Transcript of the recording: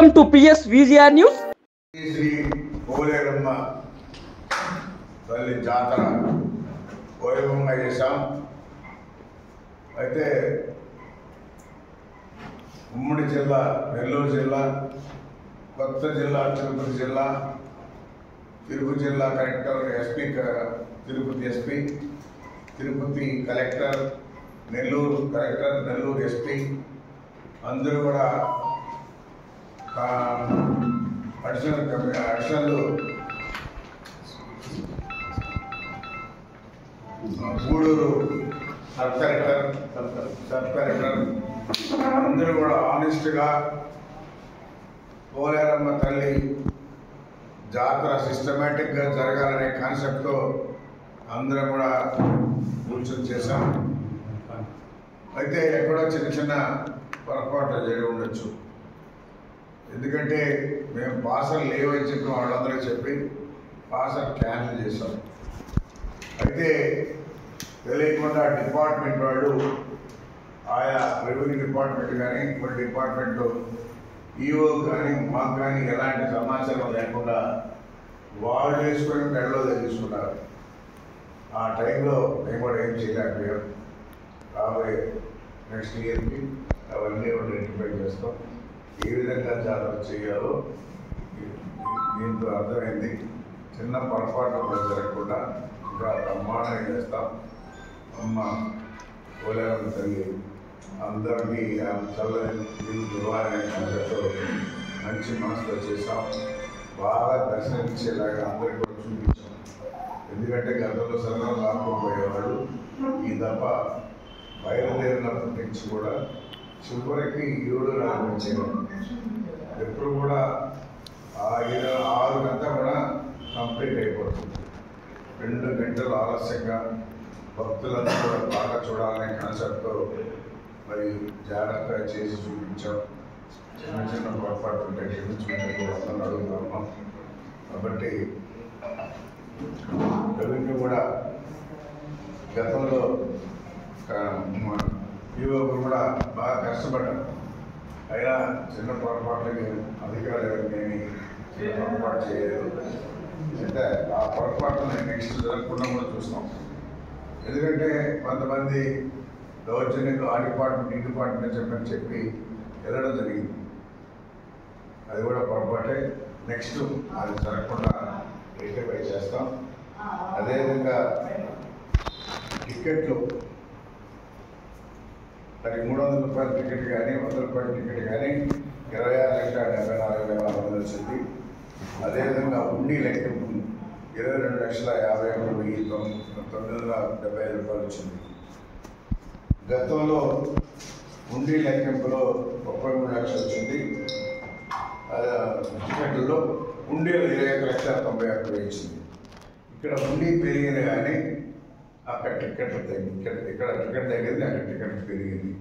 Welcome to PS VGR News. Shri Poleramma తల్లి జాతర వైభవంగా చేశాం. అయితే ఉమ్మడి జిల్లా నెల్లూరు జిల్లా, కొత్త జిల్లా తిరుపతి జిల్లా, తిరుపతి జిల్లా collector, SP Tirupati SP, Tirupati collector, Nellore collector, Nellore SP అందరూ కూడా అడిషనల్ గూడూరు సబ్ కలెక్టర్ అందరూ కూడా ఆనెస్ట్గా పోలేరమ్మ తల్లి జాతర సిస్టమేటిక్గా జరగాలనే కాన్సెప్ట్తో అందరం కూడా కూర్చొని చేశాం. అయితే ఎక్కడో చిన్న చిన్న పొరపాట్లు జరిగి ఉండొచ్చు. ఎందుకంటే మేము పాసలు లేవని చెప్పి వాళ్ళందరూ చెప్పి పాసలు క్యాన్సిల్ చేశాం. అయితే తెలియకుండా డిపార్ట్మెంట్ వాళ్ళు, ఆయా రెవెన్యూ డిపార్ట్మెంట్ కానీ కొన్ని డిపార్ట్మెంట్లు ఈఓ కానీ మాకు కానీ ఎలాంటి సమాచారం లేకుండా వాళ్ళు వేసుకొని మెడలో తీసుకున్నారు. ఆ టైంలో మేము కూడా ఏం చేయలేకపోయాం. రాబోయే నెక్స్ట్ ఇయర్కి అవన్నీ కూడా రెక్టిఫై చేస్తాం. ఏ విధంగా జాతర చేయాలో దీంతో అర్థమైంది. చిన్న పొరపాటు కూడా జరగకుండా ఇంకా బ్రహ్మాండంగా చేస్తాం. అమ్మ పోలేరమ్మ తల్లి అందరికీ చల్లని ఇవ్వాలనే కాన్సెప్ట్తో మంచి మనసుతో చేస్తాం. బాగా దర్శనమిచ్చేలాగా అందరికీ కూడా చూపించాం. ఎందుకంటే గతంలో సరళం రాకపోయేవాళ్ళు ఈ దఫ బయలుదేరినప్పటి నుంచి కూడా చివరికి 7 వచ్చేవారు. ఎప్పుడు కూడా 6 గంటల కూడా కంప్లీట్ అయిపోతుంది. 2 గంటలు ఆలస్యంగా భక్తులందరూ కూడా బాగా చూడాలనే కాన్సెప్ట్తో మరి జాగ్రత్తగా చేసి చూపించాం. చిన్న చిన్న పొరపాటు ఉంటే క్షమించుకుంటూ వస్తాను అడుగుతున్నాం. కాబట్టి రెవెన్యూ కూడా గతంలో ఈవోకు కూడా బాగా కష్టపడ్డాం. అయినా చిన్న పొరపాట్లకి అధికారులు నేను పొరపాటు చేయలేదు. అయితే ఆ పొరపాటుని నెక్స్ట్ జరగకుండా కూడా చూస్తాం. ఎందుకంటే కొంతమంది దౌర్జన్యంగా ఆ డిపార్ట్మెంట్ ఈ డిపార్ట్మెంట్ చెప్పి వెళ్ళడం జరిగింది. అది కూడా పొరపాటే. నెక్స్ట్ అది జరగకుండా రెక్టిఫై చేస్తాం. అదేవిధంగా టికెట్లు అది 300 రూపాయల టికెట్ కానీ 100 రూపాయల టికెట్ కానీ 26,74,600 వచ్చింది. అదేవిధంగా ఉండి లెక్కింపు 22,51,975 రూపాయలు వచ్చింది. గతంలో ఉండి లెక్కింపులో 33 లక్షలు వచ్చింది. టికెట్లలో ఉండీలో 21,90,000 వచ్చింది. ఇక్కడ ఉండి పెరిగింది కానీ అక్కడ టికెట్లు తగ్గింది. ఇక్కడ టికెట్ తగ్గింది, అక్కడ టికెట్ పెరిగింది.